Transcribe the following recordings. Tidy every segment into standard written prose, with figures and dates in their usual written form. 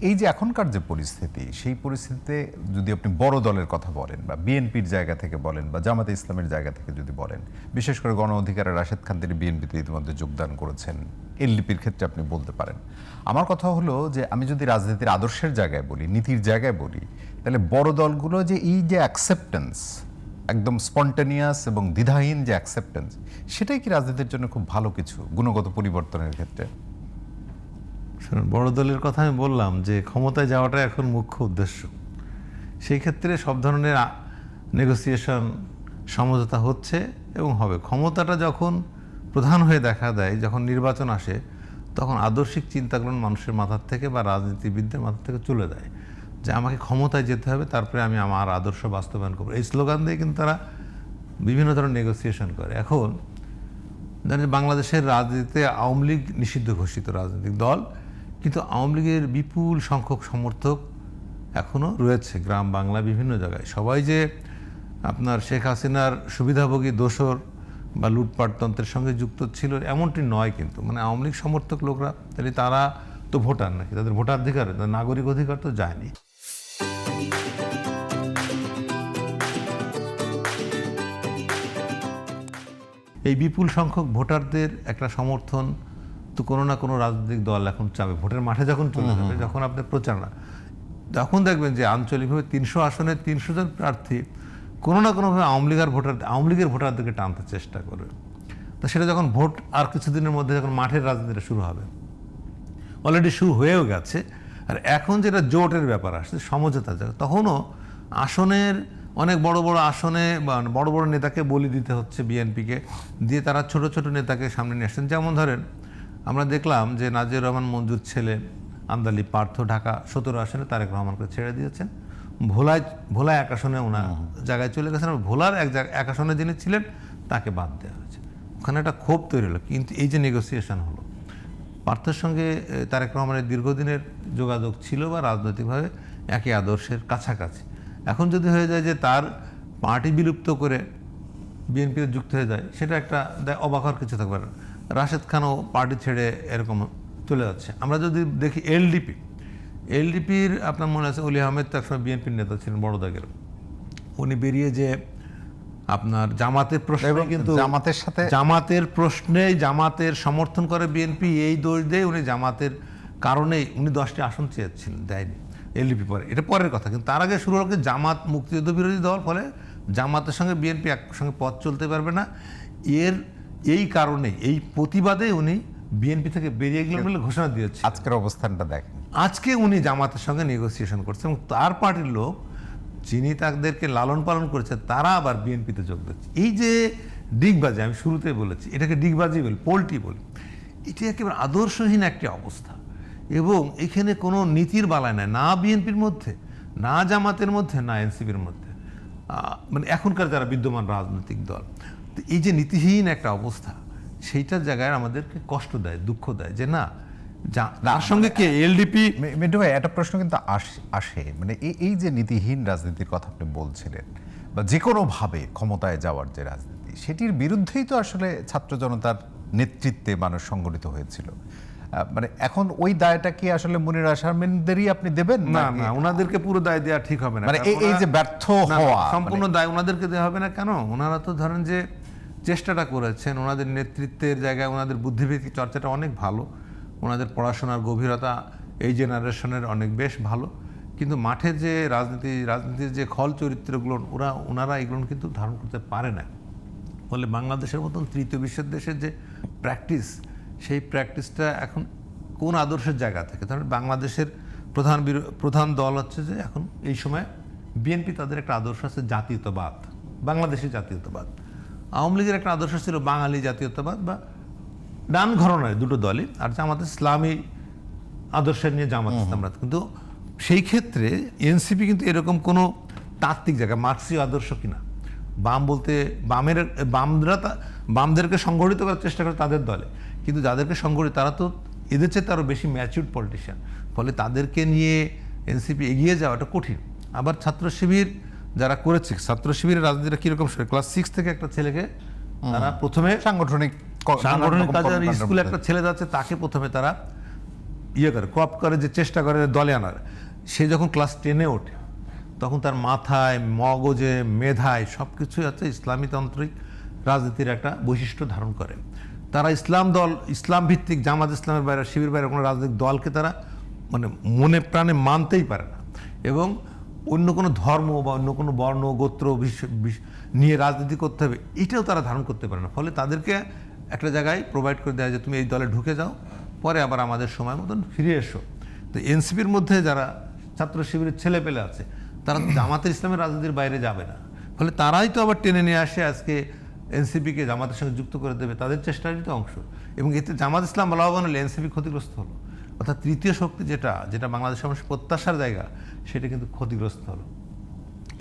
এই যে এখনকার যে পরিস্থিতি, সেই পরিস্থিতিতে যদি আপনি বড় দলের কথা বলেন বা বিএনপির জায়গা থেকে বলেন বা জামাতে ইসলামের জায়গা থেকে যদি বলেন, বিশেষ করে গণ অধিকারের রাশেদ খান তিনি বিএনপিতে ইতিমধ্যে যোগদান করেছেন, এলডিপির ক্ষেত্রে আপনি বলতে পারেন। আমার কথা হলো যে আমি যদি রাজনীতির আদর্শের জায়গায় বলি, নীতির জায়গায় বলি, তাহলে বড় দলগুলো যে এই যে অ্যাকসেপ্টেন্স, একদম স্পন্টেনিয়াস এবং দ্বিধাহীন যে অ্যাকসেপ্টেন্স, সেটাই কি রাজনীতির জন্য খুব ভালো কিছু গুণগত পরিবর্তনের ক্ষেত্রে? শুনুন, বড় দলের কথা আমি বললাম যে ক্ষমতায় যাওয়াটা এখন মুখ্য উদ্দেশ্য। সেই ক্ষেত্রে সব ধরনের নেগোসিয়েশন, সমঝোতা হচ্ছে এবং হবে। ক্ষমতাটা যখন প্রধান হয়ে দেখা দেয়, যখন নির্বাচন আসে, তখন আদর্শিক চিন্তাগুলো মানুষের মাথার থেকে বা রাজনীতিবিদদের মাথার থেকে চলে যায় যে আমাকে ক্ষমতায় যেতে হবে, তারপরে আমি আমার আদর্শ বাস্তবায়ন করবো। এই স্লোগান দিয়ে কিন্তু তারা বিভিন্ন ধরনের নেগোসিয়েশন করে। এখন জানেন, বাংলাদেশের রাজনীতিতে আওয়ামী লীগ নিষিদ্ধ ঘোষিত রাজনৈতিক দল, কিন্তু আওয়ামী লীগের বিপুল সংখ্যক সমর্থক এখনও রয়েছে গ্রাম বাংলা বিভিন্ন জায়গায়। সবাই যে আপনার শেখ হাসিনার সুবিধাভোগী দোসর বা লুটপাটতন্ত্রের সঙ্গে যুক্ত ছিল এমনটি নয়, কিন্তু মানে আওয়ামী লীগ সমর্থক লোকরা, তাহলে তারা তো ভোটার নাকি, তাদের ভোটাধিকার, তাদের নাগরিক অধিকার তো যায়নি। এই বিপুল সংখ্যক ভোটারদের একটা সমর্থন তো কোনো না কোনো রাজনৈতিক দল এখন চাবে। ভোটের মাঠে যখন চলে যাবে, যখন আপনার প্রচারণা, তখন দেখবেন যে আঞ্চলিকভাবে 300 আসনে 300 জন প্রার্থী কোনো না কোনোভাবে আওয়ামী লীগের ভোটারদেরকে টানতে চেষ্টা করবে। তো সেটা যখন ভোট আর কিছুদিনের মধ্যে যখন মাঠের রাজনীতিটা শুরু হবে, অলরেডি শুরু হয়েও গেছে, আর এখন যেটা জোটের ব্যাপার আসছে, সমঝোতা জায়গা, তখনও আসনের অনেক বড় বড় আসনে বড় বড় নেতাকে বলি দিতে হচ্ছে বিএনপিকে, দিয়ে তারা ছোট ছোট নেতাকে সামনে নিয়ে আসছেন। যেমন ধরেন, আমরা দেখলাম যে নাজির রহমান মঞ্জুর ছেলে আন্দালি পার্থ ঢাকা 17 আসনে তারেক রহমানকে ছেড়ে দিয়েছেন। ভোলায় এক আসনে ওনার জায়গায় চলে গেছেন, ভোলার এক আসনে যিনি ছিলেন তাকে বাদ দেওয়া হয়েছে। ওখানে একটা ক্ষোভ তৈরি হলো। কিন্তু এই যে নেগোসিয়েশন হলো, পার্থের সঙ্গে তারেক রহমানের দীর্ঘদিনের যোগাযোগ ছিল বা রাজনৈতিকভাবে একই আদর্শের কাছাকাছি। এখন যদি হয়ে যায় যে তার পার্টি বিলুপ্ত করে বিএনপিতে যুক্ত হয়ে যায়, সেটা একটা অবাক হওয়ার কিছু থাকবে না। রাশেদ খানও পার্টি ছেড়ে এরকম চলে যাচ্ছে। আমরা যদি দেখি এলডিপির আপনার মনে আছে অলি আহমেদ তো একসময় বিএনপির নেতা ছিলেন বড় দাগের, উনি বেরিয়ে যে আপনার জামাতের প্রশ্নে, কিন্তু জামাতের প্রশ্নে জামাতের সমর্থন করে বিএনপি, এই দোষ দিয়ে উনি জামাতের কারণেই উনি 10টি আসন চেয়েছিলেন, দেয়নি এলডিপি। পরে এটা পরের কথা, কিন্তু তার আগে শুরু হলো জামাত মুক্তিযুদ্ধ বিরোধী দল, ফলে জামাতের সঙ্গে বিএনপি একসঙ্গে পথ চলতে পারবে না। এই কারণে, এই প্রতিবাদে উনি বিএনপি থেকে বেরিয়ে গেলেন বলে ঘোষণা দিয়েছে। আজকের অবস্থানটা দেখেন, আজকে উনি জামাতের সঙ্গে নেগোসিয়েশন করছেন এবং তার পার্টির লোক যিনি তাদেরকে লালন পালন করেছে, তারা আবার বিএনপিতে যোগ দিচ্ছে। এই যে ডিগবাজি, আমি শুরুতে বলেছি, এটাকে ডিগবাজি বলি, পোল্ট্রি বলি। এটি একেবারে আদর্শহীন একটি অবস্থা এবং এখানে কোনো নীতির বালাই নাই, না বিএনপির মধ্যে, না জামাতের মধ্যে, না এনসিপির মধ্যে, মানে এখনকার যারা বিদ্যমান রাজনৈতিক দল। তো এই যে নীতিহীন একটা অবস্থা, সেইটার জায়গায় আমাদেরকে কষ্ট দেয়, দুঃখ দেয় যে না, তার সঙ্গে কে এলডিপি। মিন্টু ভাই, একটা প্রশ্ন কিন্তু আসে, মানে এই যে নীতিহীন রাজনীতির কথা আপনি বলছিলেন, বা যে কোনোভাবে ক্ষমতায় যাওয়ার যে রাজনীতি, সেটির বিরুদ্ধেই তো আসলে ছাত্র জনতার নেতৃত্বে মানুষ সংগঠিত হয়েছিল। মানে এখন ওই দায়টা কি আসলে মুনির আশারমিনদেরই আপনি দেবেন? না, ওনাদেরকে পুরো দায় দেওয়া ঠিক হবে না। মানে এই যে ব্যর্থ হওয়া, সম্পূর্ণ দায় ওনাদেরকে দেওয়া হবে না। কেন? ওনারা তো ধরেন যে চেষ্টাটা করেছেন, ওনাদের নেতৃত্বের জায়গায় ওনাদের বুদ্ধিভিত্তিক চর্চাটা অনেক ভালো, ওনাদের পড়াশোনার গভীরতা এই জেনারেশনের অনেক বেশ ভালো, কিন্তু মাঠের যে রাজনীতির যে খল চরিত্রগুলো ওনারা এগুলো কিন্তু ধারণ করতে পারে না। ফলে বাংলাদেশের মতন তৃতীয় বিশ্বের দেশের যে প্র্যাকটিস, সেই প্র্যাকটিসটা এখন কোন আদর্শের জায়গা থেকে, ধরেন বাংলাদেশের প্রধান দল হচ্ছে যে এখন এই সময় বিএনপি, তাদের একটা আদর্শ আছে জাতীয়তাবাদ, বাংলাদেশের জাতীয়তাবাদ। আওয়ামী লীগের একটা আদর্শ ছিল বাঙালি জাতীয়তাবাদ বা ডান ঘরনায়, দুটো দলই। আর জামাত ইসলামী আদর্শের নিয়ে জামাত ইসলামরা, কিন্তু সেই ক্ষেত্রে এনসিপি কিন্তু এরকম কোনো তাত্ত্বিক জায়গা, মার্ক্সীয় আদর্শ কিনা, বাম বলতে বামদেরকে সংগঠিত করার চেষ্টা করে তাদের দলে, কিন্তু যাদেরকে সংগঠিত তারা তো এদের চেয়ে আরও বেশি ম্যাচিউরড পলিটিশিয়ান, ফলে তাদেরকে নিয়ে এনসিপি এগিয়ে যাওয়াটা কঠিন। আবার ছাত্র শিবির যারা করেছে, ছাত্র শিবিরের রাজনীতিটা কীরকম, ক্লাস 6 থেকে একটা ছেলেকে তারা প্রথমে সাংগঠনিক কাজে, স্কুলে একটা ছেলে যাচ্ছে, তাকে প্রথমে তারা ইয়ে করে ক্রপ করে, যে চেষ্টা করে দলে আনার, সে যখন ক্লাস 10-এ ওঠে তখন তার মাথায়, মগজে, মেধায় সব কিছুই হচ্ছে ইসলামীতান্ত্রিক রাজনীতির একটা বৈশিষ্ট্য ধারণ করে। তারা ইসলাম দল, ইসলাম ভিত্তিক জামাত ইসলামের বাইরে, শিবির বাইরে কোনো রাজনৈতিক দলকে তারা মানে মনে প্রাণে মানতেই পারে না, এবং অন্য কোনো ধর্ম বা অন্য কোনো বর্ণ, গোত্র নিয়ে রাজনীতি করতে হবে এটাও তারা ধারণ করতে পারে না। ফলে তাদেরকে একটা জায়গায় প্রোভাইড করে দেওয়া, যে তুমি এই দলে ঢুকে যাও, পরে আবার আমাদের সময় মতন ফিরে এসো। তো এনসিপির মধ্যে যারা ছাত্র শিবিরের ছেলে পেলে আছে, তারা জামাতের ইসলামের রাজনীতির বাইরে যাবে না। ফলে তারাই তো আবার টেনে নিয়ে আসে আজকে এনসিপিকে জামাতের সঙ্গে যুক্ত করে দেবে, তাদের চেষ্টারই তো অংশ। এবং এতে জামাত ইসলাম লাভবান হলে এনসিপি ক্ষতিগ্রস্ত হলো, অর্থাৎ তৃতীয় শক্তি যেটা বাংলাদেশের মানুষের প্রত্যাশার জায়গা, সেটা কিন্তু ক্ষতিগ্রস্ত হলো।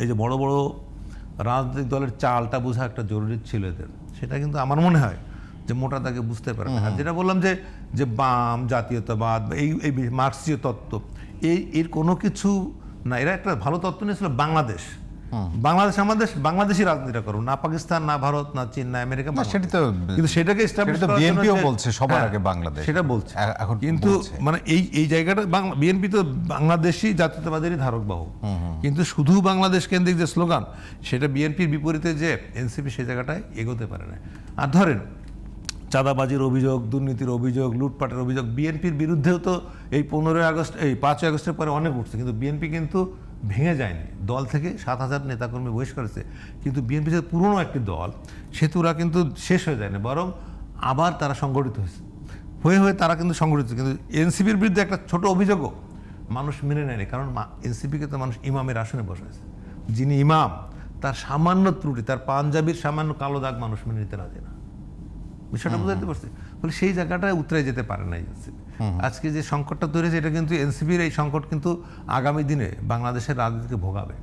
এই যে বড় বড় রাজনৈতিক দলের চালটা বোঝা একটা জরুরি ছিল এদের, সেটা কিন্তু আমার মনে হয় যে মোটা দাগে বুঝতে পারে না। আর যেটা বললাম যে বাম, জাতীয়তাবাদ, এই মার্ক্সীয় তত্ত্ব, এর কোনো কিছু না। এরা একটা ভালো তত্ত্ব নিয়েছিল, বাংলাদেশ আমাদের বাংলাদেশি রাজনীতিটা করো, না পাকিস্তান, না ভারত, না চীন, না আমেরিকা। সেটা তো, কিন্তু সেটাকে এস্টাবলিশ করার জন্য বিএনপিও বলছে সবার আগে বাংলাদেশ, সেটা বলছে এখন কিন্তু মানে এই জায়গাটা বিএনপি তো বাংলাদেশি জাতীয়তাবাদেরই ধারক বাহু, কিন্তু শুধু বাংলাদেশ কেন্দ্রিক যে স্লোগান, সেটা বিএনপির বিপরীতে যে এনসিপি সেই জায়গাটায় এগোতে পারে না। আর ধরেন চাঁদাবাজির অভিযোগ, দুর্নীতির অভিযোগ, লুটপাটের অভিযোগ বিএনপির বিরুদ্ধেও তো এই 15ই আগস্ট, এই 5ই আগস্টের পরে অনেক উঠছে, কিন্তু বিএনপি কিন্তু ভেঙে যায়নি। দল থেকে 7,000 নেতাকর্মী বহিষ্কার করেছে, কিন্তু বিএনপি যে পুরনো একটি দল, সেহেতু ওরা কিন্তু শেষ হয়ে যায়নি, বরং আবার তারা সংগঠিত হয়েছে, হয়ে তারা কিন্তু সংগঠিত। কিন্তু এনসিপির বিরুদ্ধে একটা ছোট অভিযোগও মানুষ মেনে নেয়নি, কারণ এনসিপিকে তো মানুষ ইমামের আসনে বসাইছে। যিনি ইমাম, তার সামান্য ত্রুটি, তার পাঞ্জাবির সামান্য কালো দাগ মানুষ মেনে নিতে রাজি না। বিষয়টা বুঝাতে পারছি? ফলে সেই জায়গাটায় উতরে যেতে পারে না এনসিপি। আজকে যে সংকটটা তৈরি হয়েছে, এটা কিন্তু এনসিপির এই সংকট কিন্তু আগামী দিনে বাংলাদেশের রাজনীতিকে ভোগাবে।